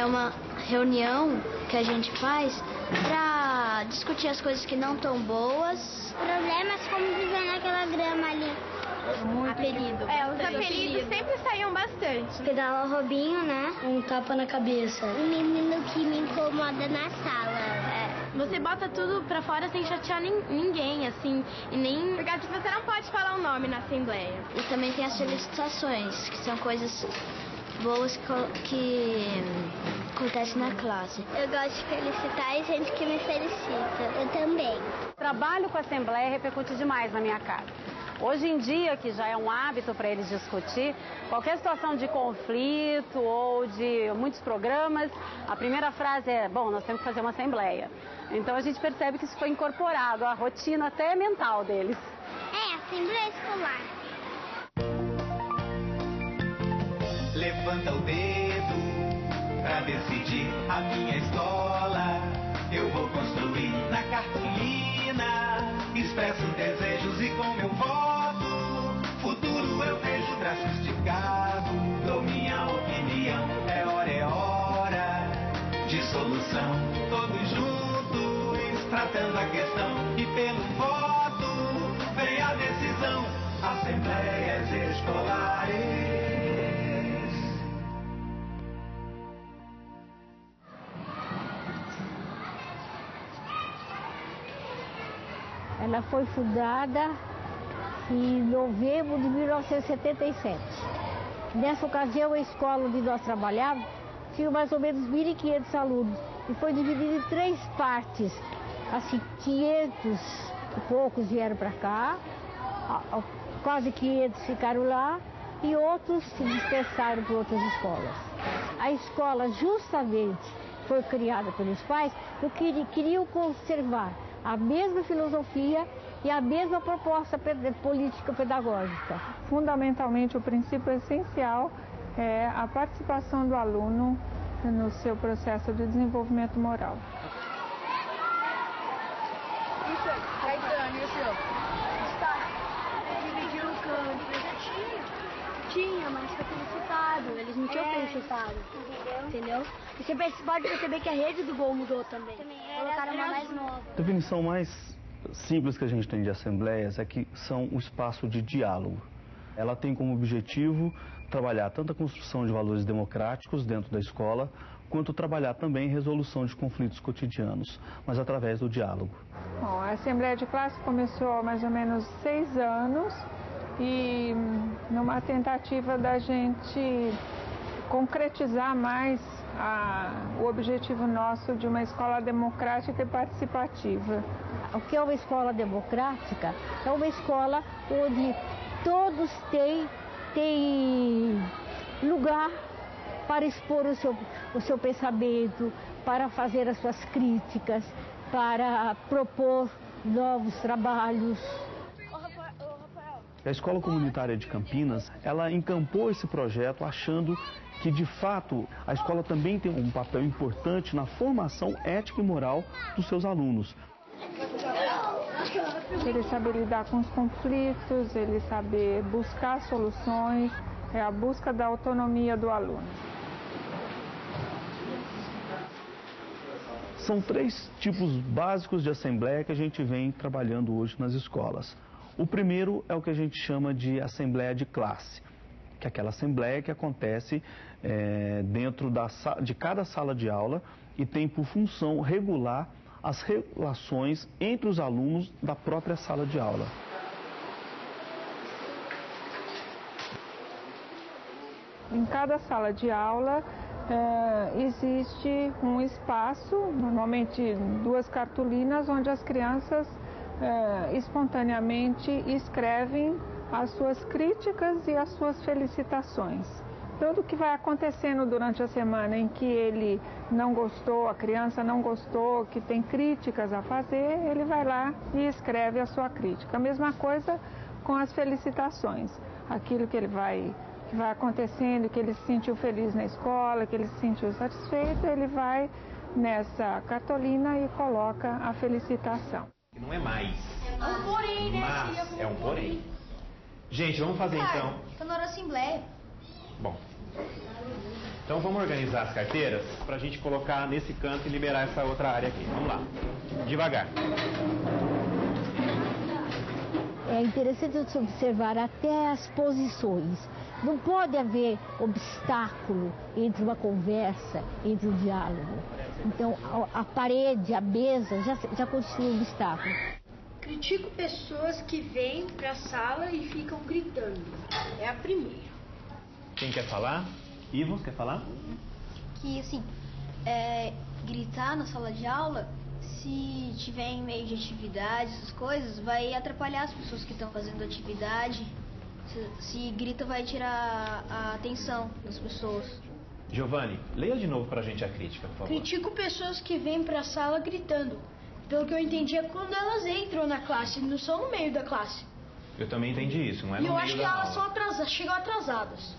É uma reunião que a gente faz pra discutir as coisas que não estão boas. Problemas como viver naquela grama ali. Muito apelido. Os apelidos sempre saíam bastante. Pedala Robinho, né? Um tapa na cabeça. O menino que me incomoda na sala. Você bota tudo pra fora sem chatear ninguém, assim, e nem... Porque você não pode falar o nome na assembleia. E também tem as felicitações, que são coisas boas que acontecem na classe. Eu gosto de felicitar e gente que me felicita. Eu também. O trabalho com a assembleia repercute demais na minha casa. Hoje em dia, que já é um hábito para eles discutir, qualquer situação de conflito ou de muitos programas, a primeira frase é, bom, nós temos que fazer uma assembleia. Então a gente percebe que isso foi incorporado à rotina até mental deles. Assembleia escolar. Levanta o dedo pra decidir a minha escola. Eu vou construir na cartolina, expresso desejos e com meu voto, futuro eu vejo braço esticado. Dou minha opinião, é hora de solução. Todos juntos, tratando a questão e pelo voto, vem a decisão. Assembleias escolares. Ela foi fundada em novembro de 1977. Nessa ocasião, a escola onde nós trabalhávamos tinha mais ou menos 1.500 alunos. E foi dividida em 3 partes. Assim, 500 e poucos vieram para cá, quase 500 ficaram lá e outros se dispersaram por outras escolas. A escola justamente foi criada pelos pais porque queriam conservar a mesma filosofia e a mesma proposta política pedagógica. Fundamentalmente, o princípio essencial é a participação do aluno no seu processo de desenvolvimento moral. Isso aí, Caetano, e o senhor? Está. Dividiram o canto. Tinha, mas foi felicitado. Eles não tinham felicitado. Entendeu? E você pode perceber que a rede do gol mudou também. Colocaram uma mais nova. A definição mais simples que a gente tem de assembleias é que são o espaço de diálogo. Ela tem como objetivo trabalhar tanto a construção de valores democráticos dentro da escola, quanto trabalhar também resolução de conflitos cotidianos, mas através do diálogo. Bom, a Assembleia de Classe começou há mais ou menos 6 anos e numa tentativa da gente concretizar mais o objetivo nosso de uma escola democrática e participativa. O que é uma escola democrática? É uma escola onde todos têm lugar para expor o seu pensamento, para fazer as suas críticas, para propor novos trabalhos. A Escola Comunitária de Campinas, ela encampou esse projeto achando que, de fato, a escola também tem um papel importante na formação ética e moral dos seus alunos. Ele saber lidar com os conflitos, ele saber buscar soluções, é a busca da autonomia do aluno. São 3 tipos básicos de assembleia que a gente vem trabalhando hoje nas escolas. O primeiro é o que a gente chama de assembleia de classe, que é aquela assembleia que acontece dentro de cada sala de aula e tem por função regular as relações entre os alunos da própria sala de aula. Em cada sala de aula existe um espaço, normalmente 2 cartolinas, onde as crianças espontaneamente escrevem as suas críticas e as suas felicitações. Tudo que vai acontecendo durante a semana em que ele não gostou, a criança não gostou, que tem críticas a fazer, ele vai lá e escreve a sua crítica. A mesma coisa com as felicitações. Aquilo que vai acontecendo, que ele se sentiu feliz na escola, que ele se sentiu satisfeito, ele vai nessa cartolina e coloca a felicitação. Não é mais. É um porém, né? Mas é um porém. Gente, vamos fazer então. Tá na hora da assembleia. Bom. Então vamos organizar as carteiras para a gente colocar nesse canto e liberar essa outra área aqui. Vamos lá. Devagar. É interessante você observar até as posições. Não pode haver obstáculo entre uma conversa, entre um diálogo. Então, a parede, a mesa, já constitui um obstáculo. Critico pessoas que vêm para a sala e ficam gritando. É a primeira. Quem quer falar? Ivo, quer falar? Que, assim, gritar na sala de aula, se tiver em meio de atividade, essas coisas, vai atrapalhar as pessoas que estão fazendo atividade. Se grita, vai tirar a atenção das pessoas. Giovanni, leia de novo pra gente a crítica, por favor. Critico pessoas que vêm para a sala gritando. Pelo que eu entendi, é quando elas entram na classe, não são no meio da classe. Eu também entendi isso, não é no E eu meio acho que da elas aula. chegam atrasadas.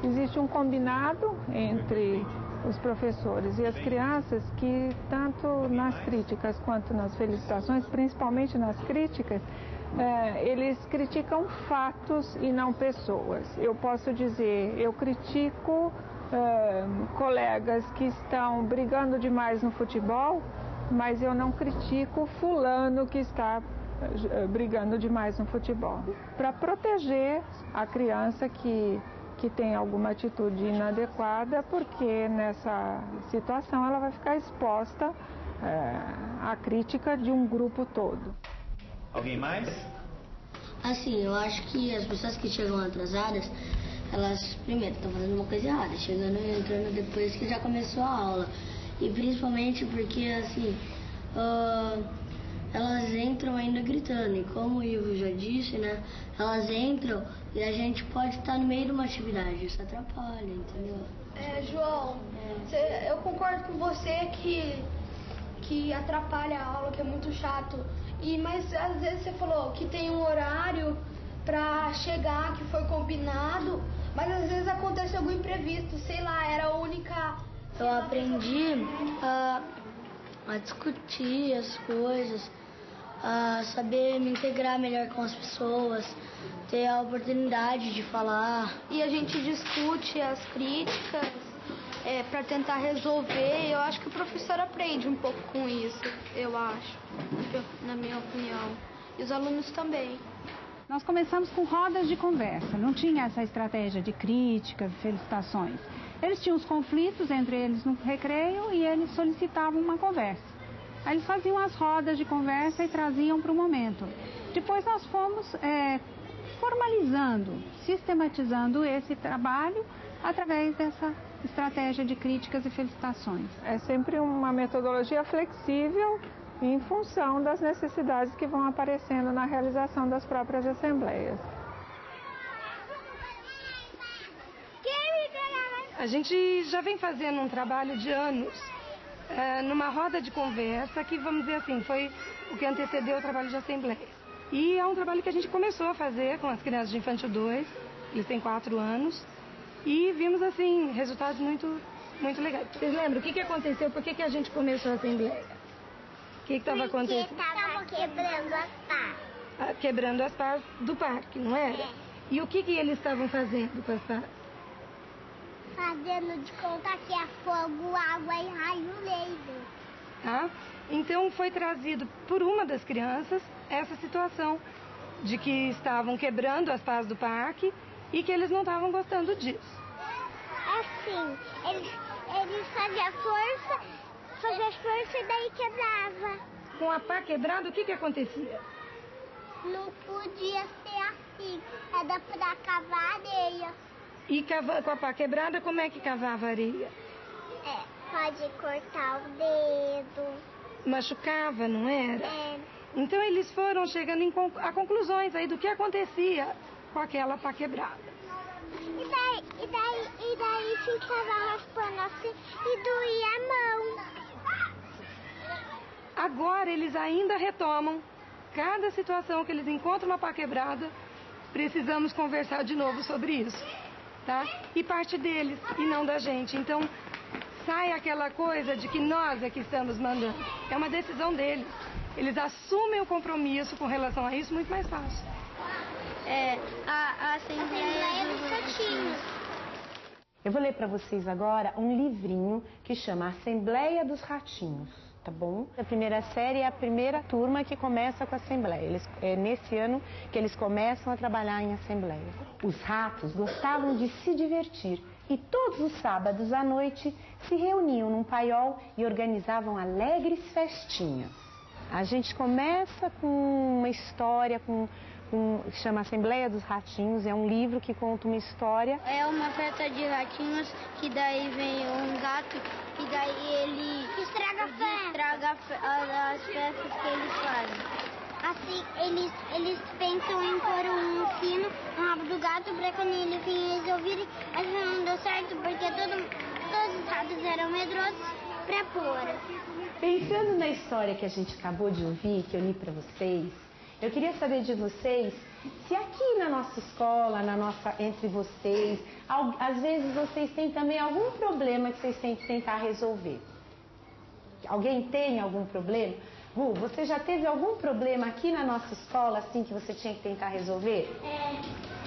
Existe um combinado entre os professores e as crianças que, tanto nas críticas quanto nas felicitações, principalmente nas críticas, eles criticam fatos e não pessoas. Eu posso dizer, eu critico colegas que estão brigando demais no futebol, mas eu não critico fulano que está brigando demais no futebol. Para proteger a criança que tem alguma atitude inadequada, porque nessa situação ela vai ficar exposta à crítica de um grupo todo. Alguém mais? Assim, eu acho que as pessoas que chegam atrasadas, elas primeiro estão fazendo uma coisa errada, chegando e entrando depois que já começou a aula. E principalmente porque, assim, elas entram ainda gritando. E como o Ivo já disse, né, elas entram e a gente pode estar no meio de uma atividade, isso atrapalha, entendeu? João, eu concordo com você que atrapalha a aula, que é muito chato. Mas às vezes você falou que tem um horário pra chegar, que foi combinado, mas às vezes acontece algum imprevisto, sei lá, era a única... Eu aprendi a discutir as coisas, a saber me integrar melhor com as pessoas, ter a oportunidade de falar. E a gente discute as críticas para tentar resolver. Eu acho que o professor aprende um pouco com isso, eu acho, na minha opinião. E os alunos também. Nós começamos com rodas de conversa, não tinha essa estratégia de crítica, felicitações. Eles tinham os conflitos entre eles no recreio e eles solicitavam uma conversa. Aí eles faziam as rodas de conversa e traziam para o momento. Depois nós fomos formalizando, sistematizando esse trabalho através dessa estratégia de críticas e felicitações. É sempre uma metodologia flexível em função das necessidades que vão aparecendo na realização das próprias assembleias. A gente já vem fazendo um trabalho de anos numa roda de conversa que, vamos dizer assim, foi o que antecedeu o trabalho de assembleia. E é um trabalho que a gente começou a fazer com as crianças de Infantil 2, eles têm 4 anos, e vimos, assim, resultados muito legais. Vocês lembram o que aconteceu? Por que a gente começou a assembleia? O que estava acontecendo? Porque estava quebrando as pás. Quebrando as pás do parque, não era? É. E o que eles estavam fazendo com as pás? Fazendo de conta que é fogo, água e raio laser. Tá? Então foi trazido por uma das crianças essa situação de que estavam quebrando as pás do parque e que eles não estavam gostando disso. Assim, eles faziam força e daí quebrava. Com a pá quebrada, o que acontecia? Não podia ser assim, era pra cavar areia. E com a pá quebrada, como é que cavava areia? Pode cortar o dedo. Machucava, não era? Então eles foram chegando a conclusões aí do que acontecia com aquela pá quebrada. E daí ficava raspando assim e doía a mão. Agora eles ainda retomam cada situação que eles encontram uma pá quebrada, precisamos conversar de novo sobre isso, tá? E parte deles e não da gente. Então sai aquela coisa de que nós é que estamos mandando. É uma decisão deles. Eles assumem o compromisso com relação a isso muito mais fácil. A assembleia dos gatinhos. Eu vou ler para vocês agora um livrinho que chama Assembleia dos Ratinhos, tá bom? A primeira série é a primeira turma que começa com a Assembleia. É nesse ano que eles começam a trabalhar em Assembleia. Os ratos gostavam de se divertir e todos os sábados à noite se reuniam num paiol e organizavam alegres festinhas. A gente começa com uma história, chama Assembleia dos Ratinhos, é um livro que conta uma história. É uma festa de ratinhos, que daí vem um gato, e daí ele estraga as festas que eles fazem. Assim, eles pensam em pôr um fino no rabo do gato para quando eles ouvirem, mas não deu certo porque todos os ratos eram medrosos para pôr. Pensando na história que a gente acabou de ouvir, que eu li para vocês, eu queria saber de vocês se aqui na nossa escola, entre vocês, às vezes vocês têm também algum problema que vocês têm que tentar resolver. Alguém tem algum problema? Gu, você já teve algum problema aqui na nossa escola, assim, que você tinha que tentar resolver?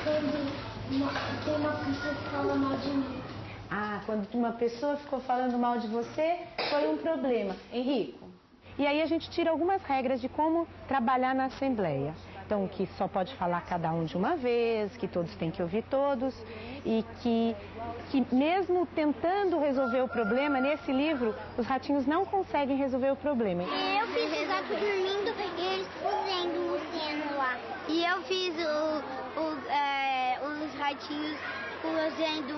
Quando tem uma pessoa que fala mal de mim. Ah, quando uma pessoa ficou falando mal de você, foi um problema. Henrico? E aí a gente tira algumas regras de como trabalhar na Assembleia. Então, que só pode falar cada um de uma vez, que todos têm que ouvir todos, e que mesmo tentando resolver o problema, nesse livro, os ratinhos não conseguem resolver o problema. Eu fiz o gato dormindo e eles fazendo o sino lá. E eu fiz os ratinhos fazendo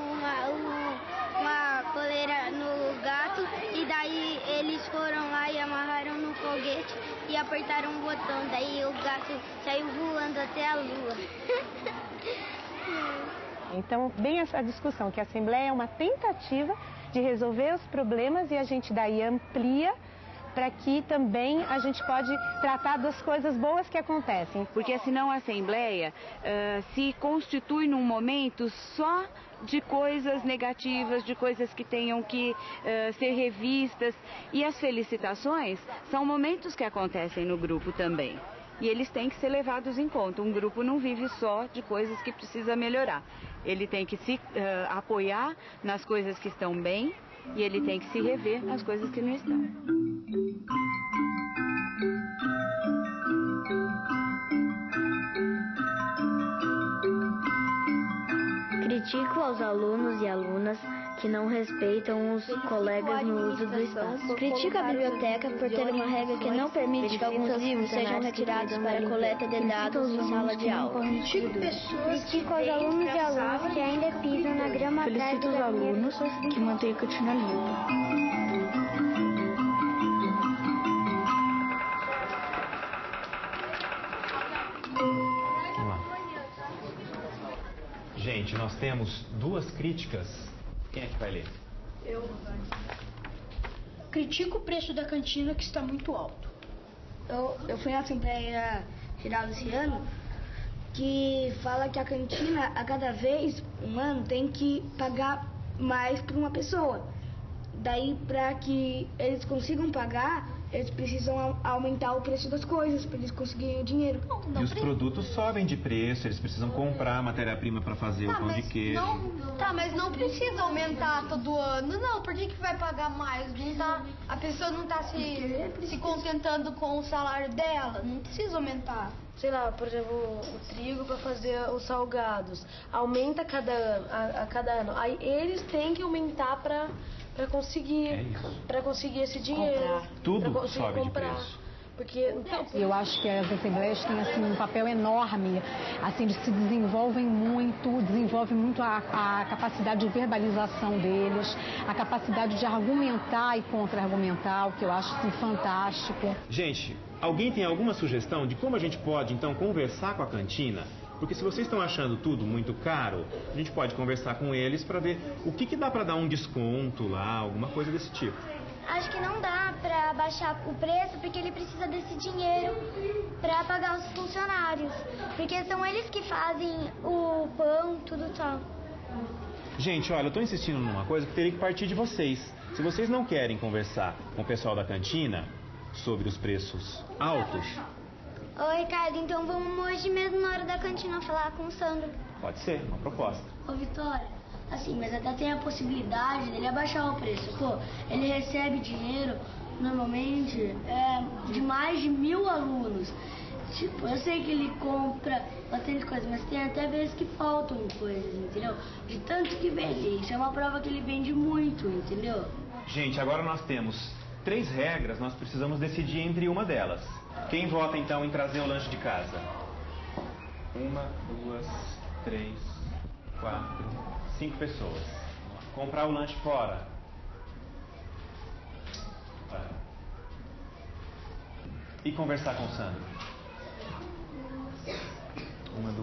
uma coleira no gato, e daí eles foram lá e amarraram no foguete e apertaram um botão, daí o gato saiu voando até a lua. Então, bem essa discussão, que a Assembleia é uma tentativa de resolver os problemas e a gente daí amplia para que também a gente pode tratar das coisas boas que acontecem. Porque senão a Assembleia se constitui num momento só de coisas negativas, de coisas que tenham que ser revistas. E as felicitações são momentos que acontecem no grupo também. E eles têm que ser levados em conta. Um grupo não vive só de coisas que precisa melhorar. Ele tem que se apoiar nas coisas que estão bem e ele tem que se rever nas coisas que não estão. Critico aos alunos e alunas que não respeitam os colegas no uso do espaço. Critico a biblioteca por ter uma regra que não permite que alguns livros sejam retirados para a coleta de dados em sala de aula. Critico aos alunos e alunas que ainda pisam na grama atrás. Felicito os alunos que mantêm a cantina limpa. Gente, nós temos duas críticas. Quem é que vai ler? Eu. Critico o preço da cantina, que está muito alto. Eu fui na Assembleia Geral esse ano, que fala que a cantina, a cada vez, um ano, tem que pagar mais para uma pessoa. Daí, para que eles consigam pagar, eles precisam aumentar o preço das coisas para eles conseguirem o dinheiro. E os produtos sobem de preço, eles precisam comprar matéria-prima para fazer o pão de queijo. Mas não precisa aumentar todo ano, não. Por que vai pagar mais? A pessoa não está se contentando com o salário dela, não precisa aumentar. Sei lá, por exemplo, o trigo para fazer os salgados. Aumenta a cada ano. Aí eles têm que aumentar para conseguir esse dinheiro. Comprar. Tudo sobe de preço. Porque eu acho que as assembleias têm assim um papel enorme, assim eles se desenvolvem muito a capacidade de verbalização deles, a capacidade de argumentar e contra-argumentar, o que eu acho assim, fantástico. Gente, alguém tem alguma sugestão de como a gente pode então conversar com a cantina? Porque se vocês estão achando tudo muito caro, a gente pode conversar com eles para ver o que dá para dar um desconto lá, alguma coisa desse tipo. Acho que não dá para baixar o preço porque ele precisa desse dinheiro para pagar os funcionários. Porque são eles que fazem o pão, tudo tal. Gente, olha, eu estou insistindo numa coisa que teria que partir de vocês. Se vocês não querem conversar com o pessoal da cantina sobre os preços altos... Ô, Ricardo, então vamos hoje mesmo na hora da cantina falar com o Sandro. Pode ser, uma proposta. Ô, Vitória, Assim, mas até tem a possibilidade dele abaixar o preço. Pô, ele recebe dinheiro, normalmente, de mais de 1000 alunos. Tipo, eu sei que ele compra bastante coisa, mas tem até vezes que faltam coisas, entendeu? De tanto que vende. Isso é uma prova que ele vende muito, entendeu? Gente, agora nós temos 3 regras, nós precisamos decidir entre uma delas. Quem vota então em trazer o lanche de casa? 1, 2, 3, 4, 5 pessoas. Comprar o lanche fora. E conversar com o Sandro. 1,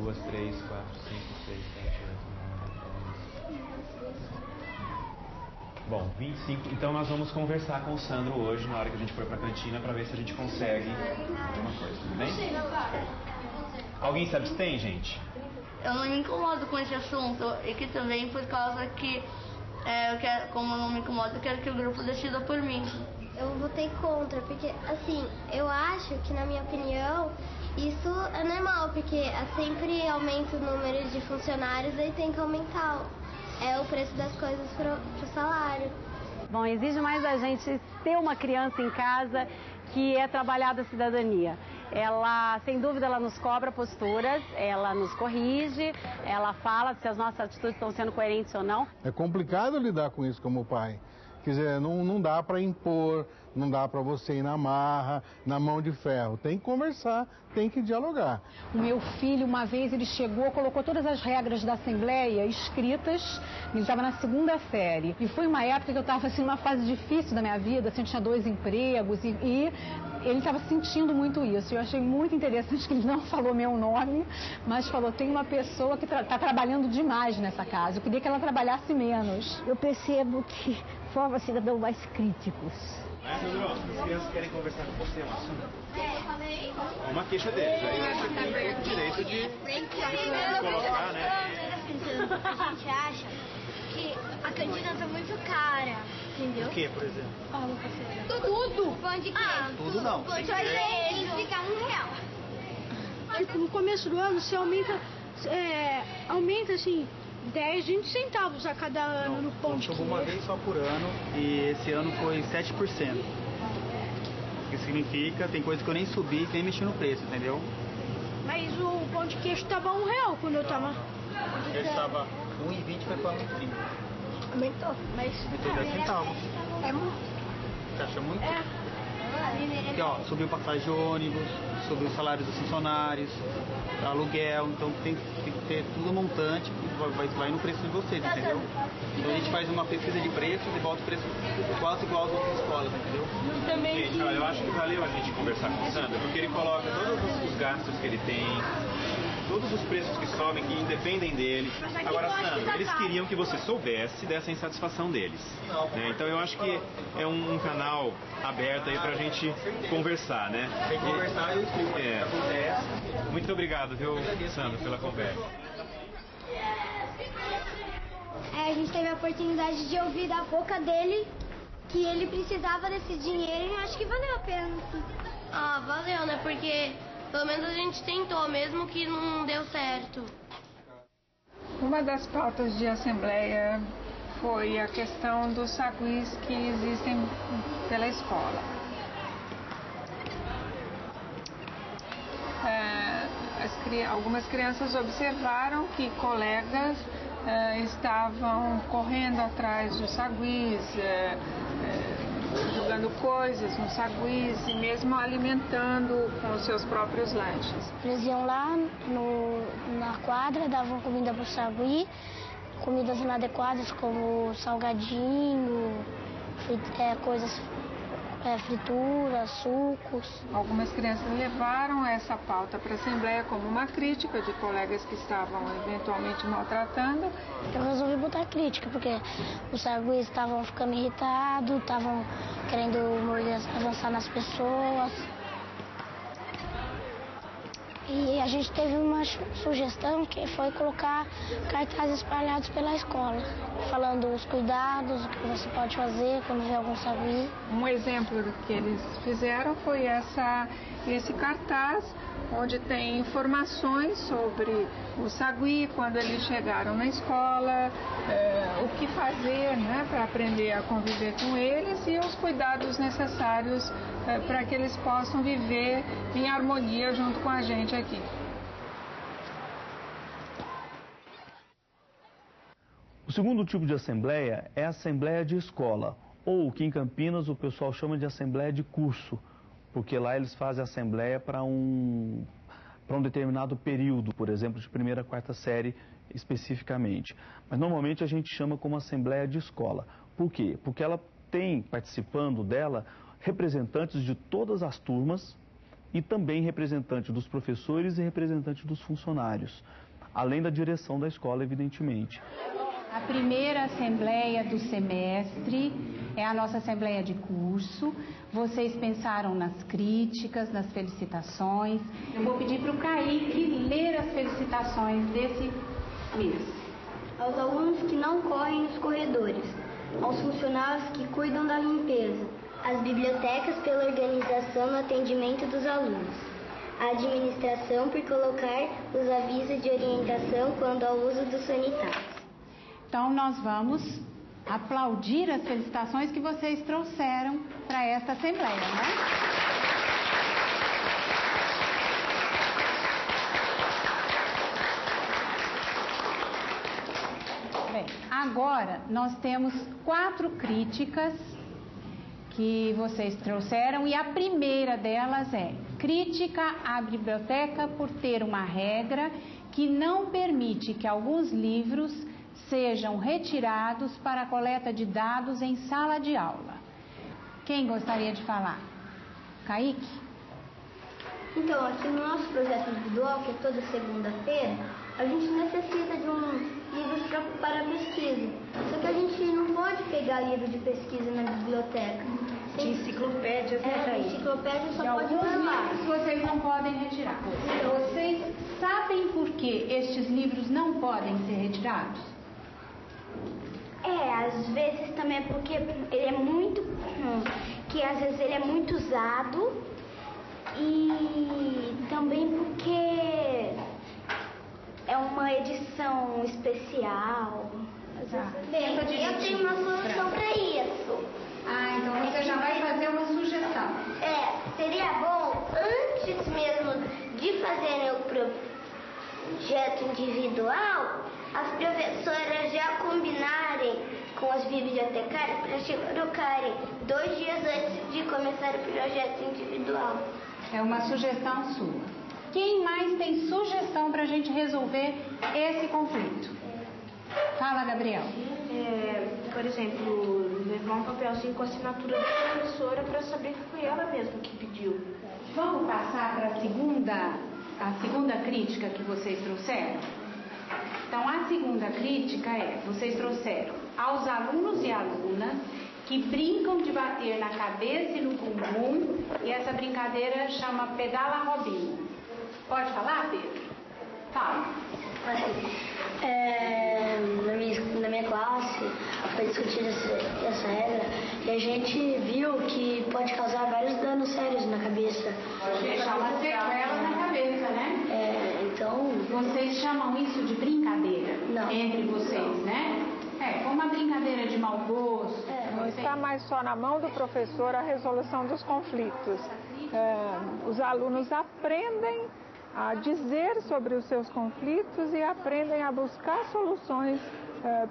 2, 3, 4, 5, 6, 7, 8, 9, 10. Bom, 25. Então nós vamos conversar com o Sandro hoje, na hora que a gente for pra cantina, pra ver se a gente consegue alguma coisa, tudo bem? Alguém se abstém, gente? Eu não me incomodo com esse assunto, e que também por causa que, como eu não me incomodo, eu quero que o grupo decida por mim. Eu votei contra, porque, assim, eu acho que, na minha opinião, isso é normal, porque sempre aumenta o número de funcionários, aí tem que aumentar o preço das coisas pro salário. Bom, exige mais da gente ter uma criança em casa que é trabalhada a cidadania. Ela, sem dúvida, ela nos cobra posturas, ela nos corrige, ela fala se as nossas atitudes estão sendo coerentes ou não. É complicado lidar com isso como pai. Quer dizer, não dá para impor, não dá para você ir na marra, na mão de ferro. Tem que conversar, tem que dialogar. O meu filho, uma vez, ele chegou, colocou todas as regras da Assembleia escritas, ele estava na 2ª série. E foi uma época que eu estava assim, numa fase difícil da minha vida, assim, eu tinha 2 empregos e ele estava sentindo muito isso. Eu achei muito interessante que ele não falou meu nome, mas falou, tem uma pessoa que está trabalhando demais nessa casa. Eu queria que ela trabalhasse menos. Eu percebo que forma cidadãos mais críticos. Sandro, as crianças querem conversar com você, um assunto. Uma queixa deles, aí você tem o direito de colocar, né? A gente acha que a cantina tá muito cara, entendeu? O que, por exemplo? Fala, parceira. Tudo! Pão de queijo. Tudo não. Pão de queijo fica R$1. Tipo, no começo do ano você aumenta assim, 10, 20 centavos a cada ano no pão de queijo. Uma vez só por ano e esse ano foi 7%. O que significa, tem coisa que eu nem subi, que nem mexi no preço, entendeu? Mas o pão de queijo tava R$1 quando eu tava... Ele estava 1,20, foi para 1,30. Aumentou, mas... Aumentou 10 centavos. É muito. Você acha muito? É. Porque, ó, subiu passagem de ônibus, subiu o salário dos funcionários, aluguel, então tem que ter tudo montante, vai no preço de vocês, entendeu? Então a gente faz uma pesquisa de preços e bota o preço quase igual às outras escolas, entendeu? Gente, olha, eu acho que valeu a gente conversar com o Sandro, porque ele coloca todos os gastos que ele tem, todos os preços que sobem, que independem dele. Agora, Sandro, eles queriam que você soubesse dessa insatisfação deles. Né? Então eu acho que é um canal aberto aí pra gente conversar, né? Tem que conversar e eu explico o que acontece. Muito obrigado, viu, Sandro, pela conversa. A gente teve a oportunidade de ouvir da boca dele que ele precisava desse dinheiro e eu acho que valeu a pena. Ah, valeu, né? Porque pelo menos a gente tentou, mesmo que não deu certo. Uma das pautas de assembleia foi a questão dos saguis que existem pela escola. Algumas crianças observaram que colegas estavam correndo atrás dos saguis, jogando coisas nos saguis e mesmo alimentando com os seus próprios lanches. Eles iam lá na quadra, davam comida para o sagui, comidas inadequadas como salgadinho, coisas, frituras, sucos. Algumas crianças levaram essa pauta para a Assembleia como uma crítica de colegas que estavam eventualmente maltratando. Eu resolvi botar crítica, porque os saguis estavam ficando irritados, estavam querendo avançar nas pessoas. E a gente teve uma sugestão que foi colocar cartazes espalhados pela escola, falando os cuidados, o que você pode fazer quando vê algum sagui. Um exemplo do que eles fizeram foi esse cartaz onde tem informações sobre o sagui, quando eles chegaram na escola, o que fazer, né, para aprender a conviver com eles e os cuidados necessários para que eles possam viver em harmonia junto com a gente aqui. O segundo tipo de assembleia é a assembleia de escola, ou que em Campinas o pessoal chama de assembleia de curso, porque lá eles fazem assembleia para um determinado período, por exemplo, de 1ª a 4ª série especificamente. Mas normalmente a gente chama como assembleia de escola. Por quê? Porque ela tem participando dela representantes de todas as turmas e também representantes dos professores e representantes dos funcionários, além da direção da escola, evidentemente. A primeira assembleia do semestre é a nossa assembleia de curso. Vocês pensaram nas críticas, nas felicitações. Eu vou pedir para o Kaique ler as felicitações desse mês. Aos alunos que não correm nos corredores, aos funcionários que cuidam da limpeza, às bibliotecas pela organização no atendimento dos alunos, à administração por colocar os avisos de orientação quanto ao uso dos sanitários. Então, nós vamos aplaudir as felicitações que vocês trouxeram para esta assembleia, né? Bem, agora nós temos 4 críticas que vocês trouxeram e a primeira delas é crítica à biblioteca por ter uma regra que não permite que alguns livros sejam retirados para a coleta de dados em sala de aula. Quem gostaria de falar? Kaique? Então, aqui no nosso projeto individual, que é toda segunda-feira, a gente necessita de livros para pesquisa. Só que a gente não pode pegar livro de pesquisa na biblioteca. De enciclopédias, né? Enciclopédia só pode alguns levar. livros vocês não podem retirar. Vocês sabem por que estes livros não podem ser retirados? Às vezes também é porque ele é muito... que às vezes ele é muito usado e também porque é uma edição especial. Bem, eu tenho uma solução para isso. Então você já vai fazer uma sugestão. Seria bom, antes mesmo de fazerem o projeto individual, as professoras já combinarem com as bibliotecárias para trocarem 2 dias antes de começar o projeto individual. É uma sugestão sua. Quem mais tem sugestão para a gente resolver esse conflito? Fala, Gabriel. Por exemplo, levar um papelzinho com a assinatura da professora para saber que foi ela mesma que pediu. Vamos passar para a segunda crítica que vocês trouxeram? Então, a segunda crítica vocês trouxeram aos alunos e alunas que brincam de bater na cabeça e no bumbum, e essa brincadeira chama pedala Robinho. Pode falar, Pedro? Fala. Na minha classe foi discutida essa regra e a gente viu que pode causar vários danos sérios na cabeça. Deixar uma sequela na cabeça, né? Então... Vocês chamam isso de brincadeira? Não. Entre vocês, né? Foi uma brincadeira de mau gosto. Não está mais só na mão do professor a resolução dos conflitos. Os alunos aprendem a dizer sobre os seus conflitos e aprendem a buscar soluções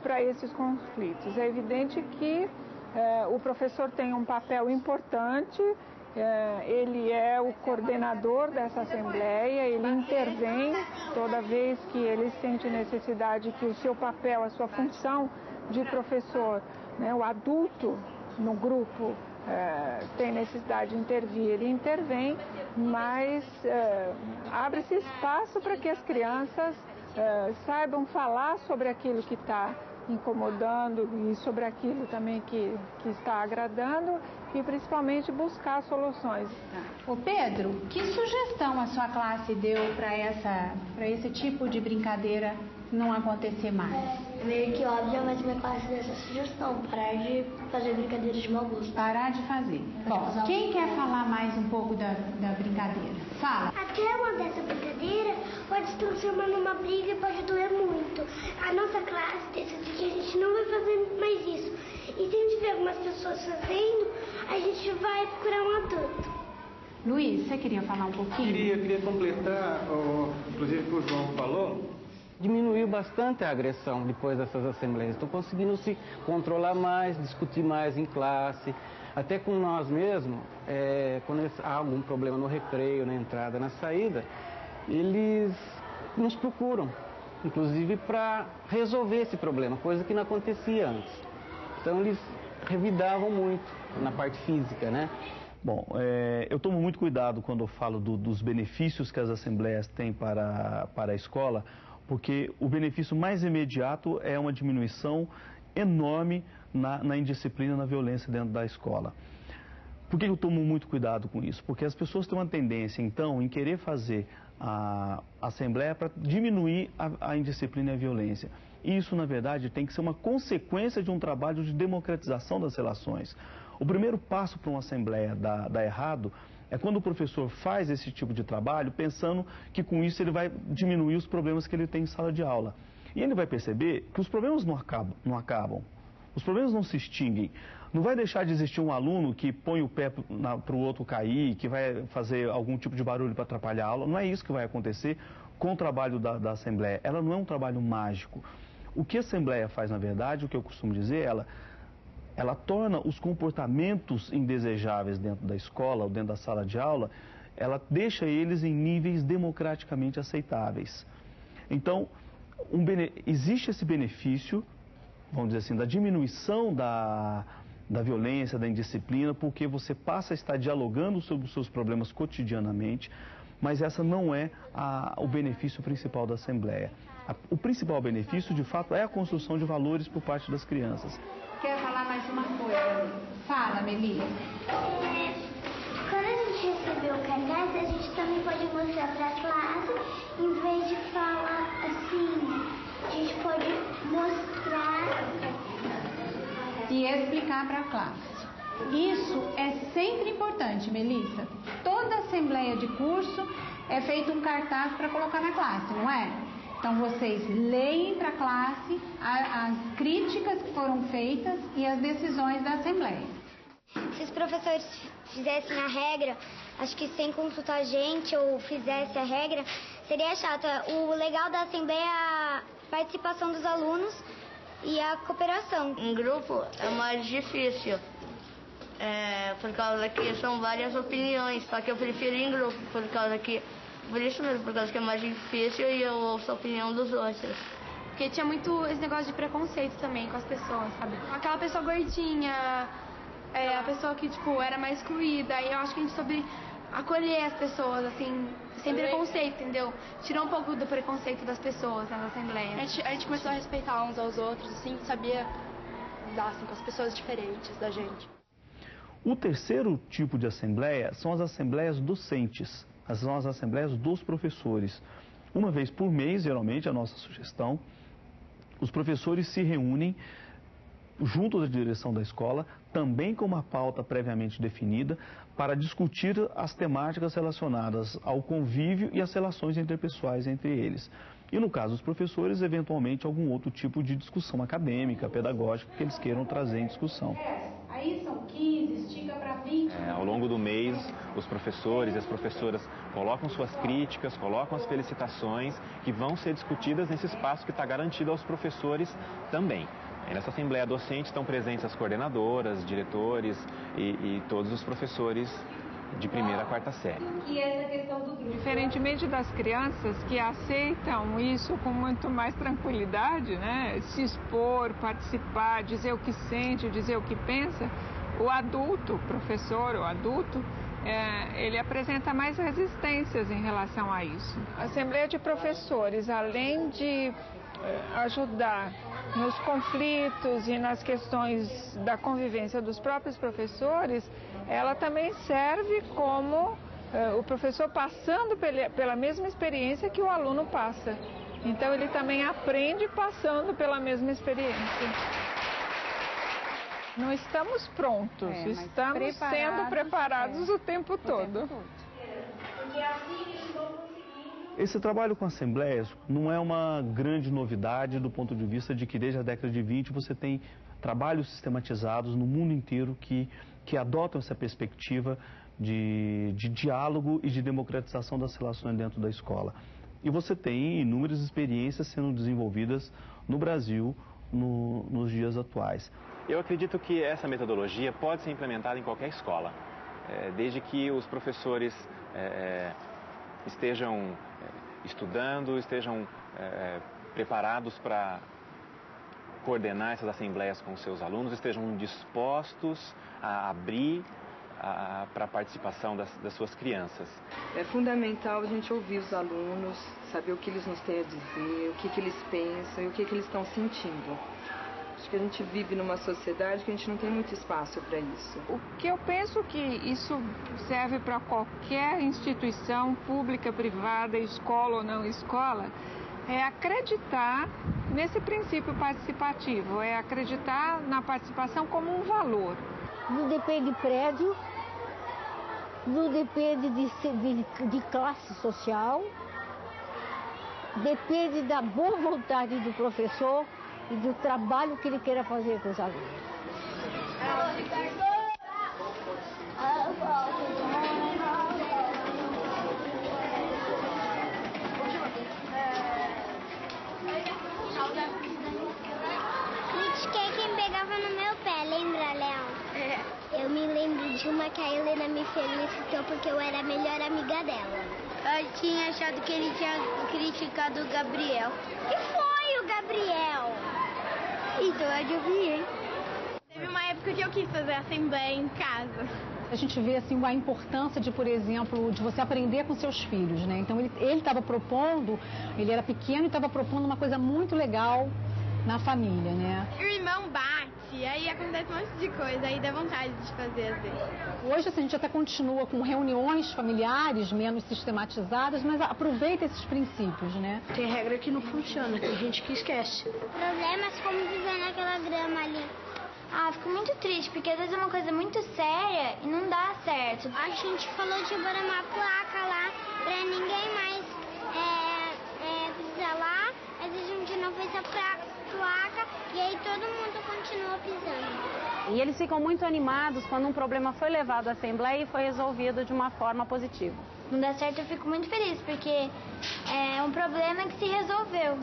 para esses conflitos. É evidente que o professor tem um papel importante, ele é o coordenador dessa assembleia, ele intervém toda vez que ele sente necessidade que o seu papel, a sua função de professor, né, o adulto no grupo, tem necessidade de intervir, ele intervém, mas abre-se espaço para que as crianças saibam falar sobre aquilo que está incomodando e sobre aquilo também que está agradando e principalmente buscar soluções. Ô Pedro, que sugestão a sua classe deu para esse tipo de brincadeira não acontecer mais? É meio que óbvio, mas minha classe dessa sugestão, parar de fazer brincadeiras de mau gosto. Parar de fazer. Bom, quem quer falar mais um pouco da brincadeira? Fala. Até uma dessa brincadeira pode se transformar numa briga e pode doer muito. A nossa classe decidiu que a gente não vai fazer mais isso. E se a gente ver algumas pessoas fazendo, a gente vai procurar um adulto. Luiz, você queria falar um pouquinho? Eu queria completar, inclusive o que o João falou. Diminuiu bastante a agressão depois dessas assembleias. Estão conseguindo se controlar mais, discutir mais em classe. Até com nós mesmos, quando há algum problema no recreio, na entrada, na saída, eles nos procuram, inclusive para resolver esse problema, coisa que não acontecia antes. Então eles revidavam muito na parte física, né? Bom, eu tomo muito cuidado quando eu falo dos benefícios que as assembleias têm para a escola, porque o benefício mais imediato é uma diminuição enorme na indisciplina, na violência dentro da escola. Por que eu tomo muito cuidado com isso? Porque as pessoas têm uma tendência, então, em querer fazer a assembleia para diminuir a indisciplina e a violência. Isso, na verdade, tem que ser uma consequência de um trabalho de democratização das relações. O primeiro passo para uma assembleia dar errado é quando o professor faz esse tipo de trabalho pensando que com isso ele vai diminuir os problemas que ele tem em sala de aula. E ele vai perceber que os problemas não acabam. Os problemas não se extinguem. Não vai deixar de existir um aluno que põe o pé para o outro cair, que vai fazer algum tipo de barulho para atrapalhar a aula. Não é isso que vai acontecer com o trabalho da assembleia. Ela não é um trabalho mágico. O que a assembleia faz, na verdade, o que eu costumo dizer, ela torna os comportamentos indesejáveis dentro da escola ou dentro da sala de aula, ela deixa eles em níveis democraticamente aceitáveis. Então, existe esse benefício, vamos dizer assim, da diminuição da violência, da indisciplina, porque você passa a estar dialogando sobre os seus problemas cotidianamente, mas essa não é o benefício principal da Assembleia. O principal benefício, de fato, é a construção de valores por parte das crianças. Quer falar mais uma coisa? Fala, Melissa. Quando a gente recebeu o cartaz, a gente também pode mostrar para a classe, em vez de falar assim, a gente pode mostrar e explicar para a classe. Isso é sempre importante, Melissa. Toda assembleia de curso é feito um cartaz para colocar na classe, não é? Então vocês leem para a classe as críticas que foram feitas e as decisões da assembleia. Se os professores fizessem a regra, acho que sem consultar a gente ou fizesse a regra, seria chato. O legal da assembleia é a participação dos alunos e a cooperação. Em grupo é mais difícil, por causa que são várias opiniões, só que eu prefiro em grupo, por isso mesmo, por causa que é mais difícil e eu ouço a opinião dos outros. Porque tinha muito esse negócio de preconceito também com as pessoas, sabe? Aquela pessoa gordinha, a pessoa que, tipo, era mais excluída, e eu acho que a gente soube acolher as pessoas, assim, sem preconceito, entendeu? Tirou um pouco do preconceito das pessoas na Assembleia. A gente começou a respeitar uns aos outros, assim, sabia lidar assim, com as pessoas diferentes da gente. O terceiro tipo de assembleia são as assembleias docentes, são as assembleias dos professores. Uma vez por mês, geralmente, a nossa sugestão, os professores se reúnem junto da direção da escola, também com uma pauta previamente definida, para discutir as temáticas relacionadas ao convívio e às relações interpessoais entre eles. E no caso dos professores, eventualmente, algum outro tipo de discussão acadêmica, pedagógica, que eles queiram trazer em discussão. Aí são 15, estica para 20. Ao longo do mês, os professores e as professoras colocam suas críticas, colocam as felicitações que vão ser discutidas nesse espaço que está garantido aos professores também. Nessa Assembleia Docente estão presentes as coordenadoras, diretores e todos os professores de primeira a quarta série. E essa questão do grupo? Diferentemente das crianças que aceitam isso com muito mais tranquilidade, né? Se expor, participar, dizer o que sente, dizer o que pensa, o adulto, o professor, o adulto, ele apresenta mais resistências em relação a isso. A Assembleia de Professores, além de ajudar nos conflitos e nas questões da convivência dos próprios professores, ela também serve como o professor passando pela mesma experiência que o aluno passa. Então ele também aprende passando pela mesma experiência. Não estamos prontos, estamos sendo preparados o tempo todo. Esse trabalho com assembleias não é uma grande novidade do ponto de vista de que desde a década de 20 você tem trabalhos sistematizados no mundo inteiro que adotam essa perspectiva de diálogo e de democratização das relações dentro da escola. E você tem inúmeras experiências sendo desenvolvidas no Brasil nos dias atuais. Eu acredito que essa metodologia pode ser implementada em qualquer escola, desde que os professores estejam estudando, estejam preparados para coordenar essas assembleias com os seus alunos, estejam dispostos a abrir para a participação das suas crianças. É fundamental a gente ouvir os alunos, saber o que eles nos têm a dizer, o que eles pensam e o que eles estão sentindo. Acho que a gente vive numa sociedade que a gente não tem muito espaço para isso. O que eu penso que isso serve para qualquer instituição pública, privada, escola ou não escola, é acreditar nesse princípio participativo, é acreditar na participação como um valor. Não depende de prédio, não depende de classe social, depende da boa vontade do professor e do trabalho que ele queira fazer com os alunos. Critiquei quem pegava no meu pé, lembra, Léo? Eu me lembro de uma que a Helena me felicitou porque eu era a melhor amiga dela. Eu tinha achado que ele tinha criticado o Gabriel. Que foi o Gabriel? Então eu adivinhei. Teve uma época que eu quis fazer assembleia em casa. A gente vê assim a importância de, por exemplo, de você aprender com seus filhos, né? Então ele estava propondo, ele era pequeno e estava propondo uma coisa muito legal na família, né? O irmão bate, aí acontece um monte de coisa, aí dá vontade de fazer às vezes. Hoje assim, a gente até continua com reuniões familiares menos sistematizadas, mas aproveita esses princípios, né? Tem regra que não funciona, tem gente que esquece. Problemas como viver naquela grama ali. Ah, fico muito triste, porque às vezes é uma coisa muito séria e não dá certo. A gente falou de pôr uma placa lá pra ninguém mais pisar lá, mas a gente não fez a placa e aí todo mundo continua pisando. E eles ficam muito animados quando um problema foi levado à Assembleia e foi resolvido de uma forma positiva. Não dá certo, eu fico muito feliz, porque é um problema que se resolveu.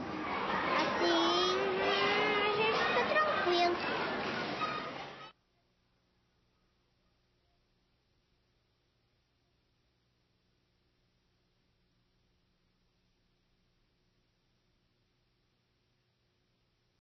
Assim,